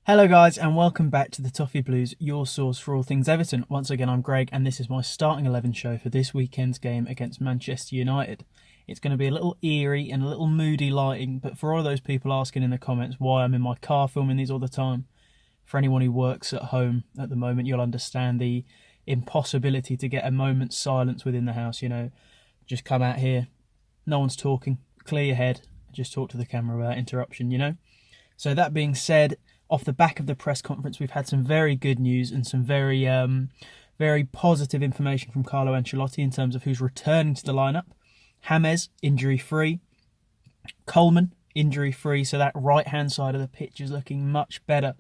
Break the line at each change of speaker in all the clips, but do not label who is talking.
Hello guys and welcome back to the Toffee Blues, your source for all things Everton. Once again I'm Greg and this is my starting 11 show for this weekend's game against Manchester United. It's going to be a little eerie and a little moody lighting, but for all those people asking in the comments why I'm in my car filming these all the time, for anyone who works at home at the moment you'll understand the impossibility to get a moment's silence within the house. Just come out here, no one's talking, clear your head, just talk to the camera without interruption. So that being said, off the back of the press conference, we've had some very good news and some very positive information from Carlo Ancelotti in terms of who's returning to the lineup. James, injury-free. Coleman, injury-free, so that right-hand side of the pitch is looking much better.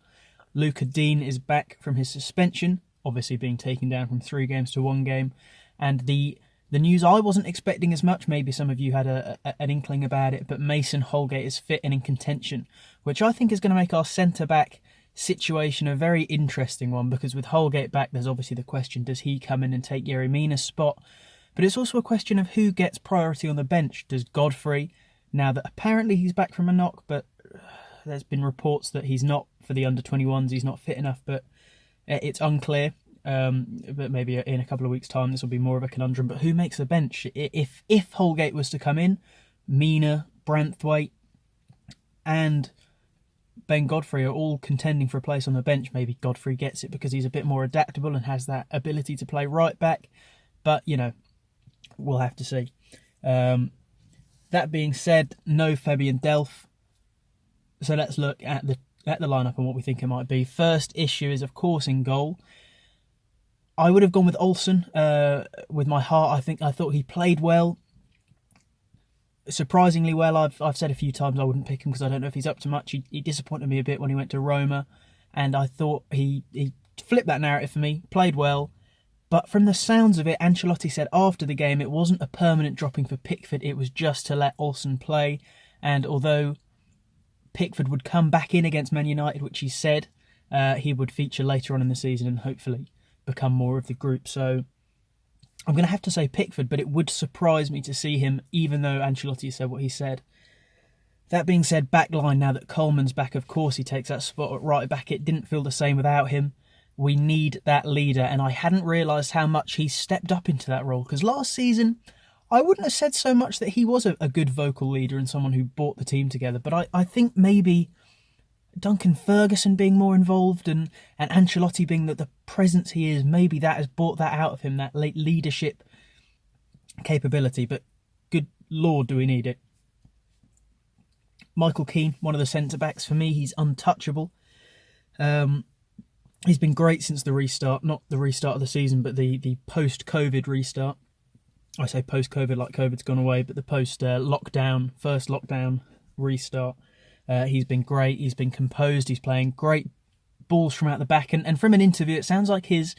Luca Dean is back from his suspension, obviously being taken down from 3 games to 1 game. And the news I wasn't expecting as much, maybe some of you had an inkling about it, but Mason Holgate is fit and in contention, which I think is going to make our centre-back situation a very interesting one, because with Holgate back, there's obviously the question, does he come in and take Yerry Mina's spot? But it's also a question of who gets priority on the bench. Does Godfrey, now that apparently he's back from a knock, but there's been reports that he's not for the under-21s, he's not fit enough, but it's unclear. But maybe in a couple of weeks' time this will be more of a conundrum. But who makes the bench? If Holgate was to come in, Mina, Branthwaite and Ben Godfrey are all contending for a place on the bench. Maybe Godfrey gets it because he's a bit more adaptable and has that ability to play right back. But, we'll have to see. That being said, no Fabian Delph. So let's look at the lineup and what we think it might be. First issue is, of course, in goal. I would have gone with Olsen with my heart. I thought he played well, surprisingly well. I've said a few times I wouldn't pick him because I don't know if he's up to much. He disappointed me a bit when he went to Roma, and I thought he flipped that narrative for me, played well. But from the sounds of it, Ancelotti said after the game it wasn't a permanent dropping for Pickford, it was just to let Olsen play. And although Pickford would come back in against Man United, which he said, he would feature later on in the season and hopefully become more of the group. So I'm going to have to say Pickford, but it would surprise me to see him, even though Ancelotti said what he said. That being said, back line, now that Coleman's back, of course he takes that spot at right back. It didn't feel the same without him. We need that leader, and I hadn't realised how much he stepped up into that role, because last season I wouldn't have said so much that he was a good vocal leader and someone who brought the team together, but I think maybe Duncan Ferguson being more involved and Ancelotti being the presence he is, maybe that has brought that out of him, that leadership capability. But good Lord, do we need it. Michael Keane, one of the centre-backs. For me, he's untouchable. He's been great since the restart, not the restart of the season, but the post-COVID restart. I say post-COVID like COVID's gone away, but the first lockdown restart. He's been great. He's been composed. He's playing great balls from out the back. And from an interview, it sounds like his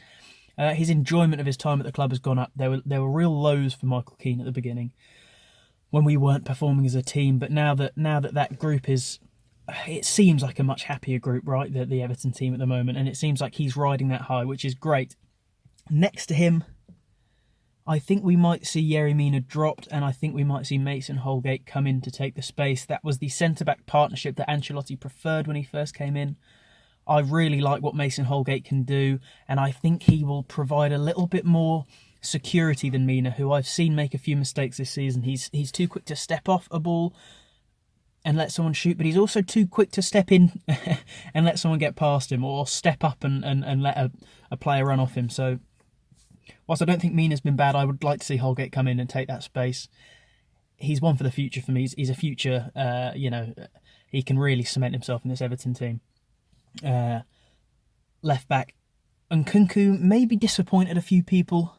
enjoyment of his time at the club has gone up. There were real lows for Michael Keane at the beginning when we weren't performing as a team. But now that group is, it seems like a much happier group, right? The Everton team at the moment, and it seems like he's riding that high, which is great. Next to him, I think we might see Yerry Mina dropped, and I think we might see Mason Holgate come in to take the space. That was the centre-back partnership that Ancelotti preferred when he first came in. I really like what Mason Holgate can do, and I think he will provide a little bit more security than Mina, who I've seen make a few mistakes this season. He's too quick to step off a ball and let someone shoot, but he's also too quick to step in and let someone get past him, or step up and let a player run off him. So whilst I don't think Mina's been bad, I would like to see Holgate come in and take that space. He's one for the future for me. He's a future, he can really cement himself in this Everton team. Left back, Nkunku maybe disappointed a few people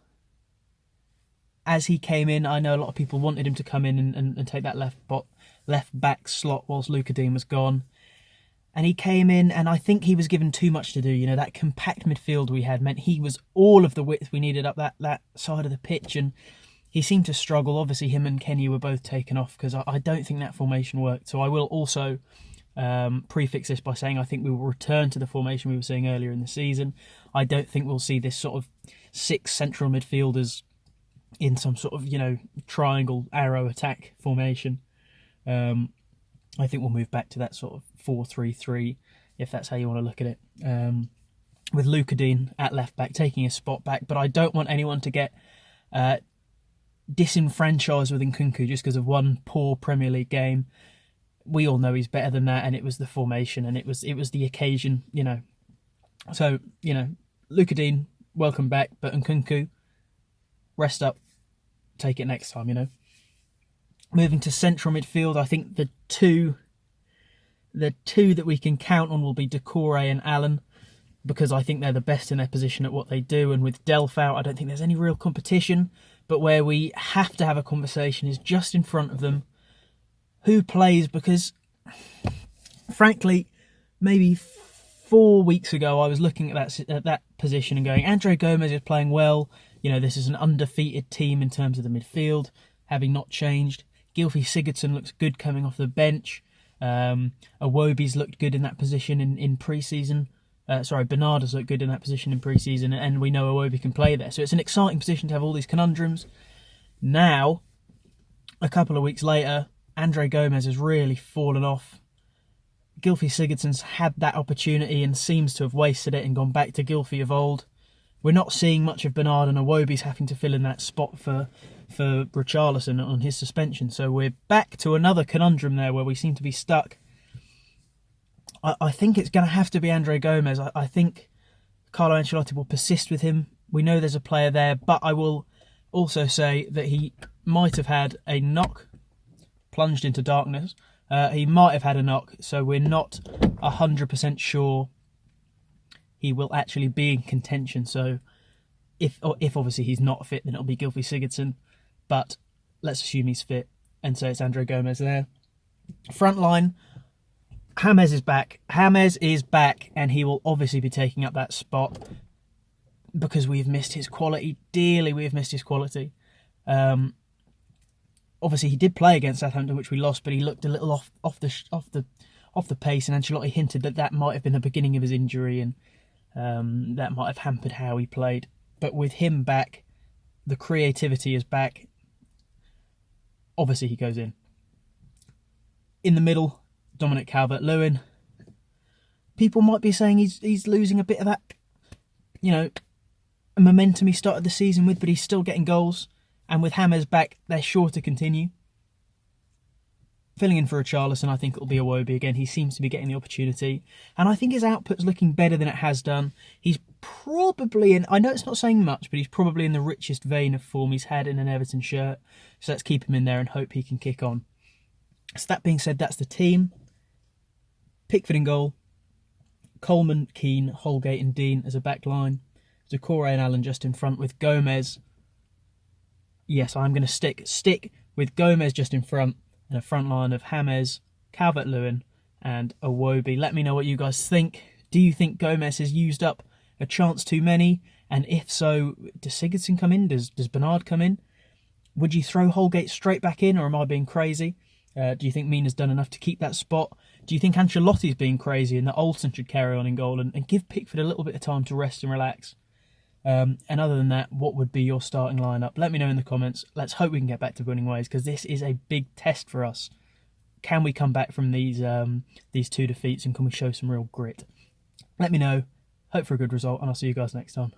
as he came in. I know a lot of people wanted him to come in and take that left back slot whilst Luca Dean was gone. And he came in, and I think he was given too much to do. That compact midfield we had meant he was all of the width we needed up that side of the pitch, and he seemed to struggle. Obviously, him and Kenny were both taken off because I don't think that formation worked. So I will also prefix this by saying I think we will return to the formation we were seeing earlier in the season. I don't think we'll see this sort of 6 central midfielders in some sort of, triangle arrow attack formation. I think we'll move back to that sort of 4-3-3 if that's how you want to look at it. With Luca Dean at left back, taking his spot back. But I don't want anyone to get disenfranchised with Nkunku just because of one poor Premier League game. We all know he's better than that, and it was the formation, and it was the occasion, you know. So, you know, Luca Dean, welcome back, but Nkunku, rest up, take it next time, you know. Moving to central midfield, I think the two that we can count on will be Decore and Allen, because I think they're the best in their position at what they do. And with Delph out, I don't think there's any real competition. But where we have to have a conversation is just in front of them. Who plays? Because, frankly, maybe 4 weeks ago, I was looking at that position and going, Andre Gomez is playing well. You know, this is an undefeated team in terms of the midfield, having not changed. Gylfi Sigurdsson looks good coming off the bench. Iwobi's looked good in that position in pre-season. Bernard has looked good in that position in pre-season, and we know Iwobi can play there. So it's an exciting position to have all these conundrums. Now, a couple of weeks later, Andre Gomez has really fallen off. Gylfi Sigurdsson's had that opportunity and seems to have wasted it and gone back to Gylfi of old. We're not seeing much of Bernard, and Iwobi's having to fill in that spot for Richarlison on his suspension. So we're back to another conundrum there where we seem to be stuck. I think it's going to have to be Andre Gomez. I think Carlo Ancelotti will persist with him. We know there's a player there, but I will also say that he might have had a knock, plunged into darkness. He might have had a knock, so we're not 100% sure he will actually be in contention. So if obviously he's not fit, then it'll be Gylfi Sigurdsson. But let's assume he's fit, and so it's Andre Gomez there. Front line, James is back. James is back, and he will obviously be taking up that spot because we've missed his quality dearly. We have missed his quality. Obviously, he did play against Southampton, which we lost, but he looked a little off the pace, and Ancelotti hinted that might have been the beginning of his injury, and that might have hampered how he played. But with him back, the creativity is back. Obviously, he goes in. In the middle, Dominic Calvert-Lewin. People might be saying he's losing a bit of that, you know, momentum he started the season with, but he's still getting goals. And with James back, they're sure to continue. Filling in for Richarlison, I think it'll be Iwobi again. He seems to be getting the opportunity. And I think his output's looking better than it has done. He's probably in, I know it's not saying much, but he's probably in the richest vein of form he's had in an Everton shirt. So let's keep him in there and hope he can kick on. So that being said, that's the team. Pickford in goal. Coleman, Keane, Holgate and Dean as a back line. Decore and Allen just in front with Gomez. Yes, I'm going to stick with Gomez just in front and a front line of James, Calvert-Lewin and Iwobi. Let me know what you guys think. Do you think Gomez has used up a chance too many? And if so, does Sigurdsson come in? Does Bernard come in? Would you throw Holgate straight back in, or am I being crazy? Do you think Mina's done enough to keep that spot? Do you think Ancelotti's being crazy and that Olsen should carry on in goal and give Pickford a little bit of time to rest and relax? And other than that, what would be your starting lineup? Let me know in the comments. Let's hope we can get back to winning ways, because this is a big test for us. Can we come back from these two defeats, and can we show some real grit? Let me know. Hope for a good result, and I'll see you guys next time.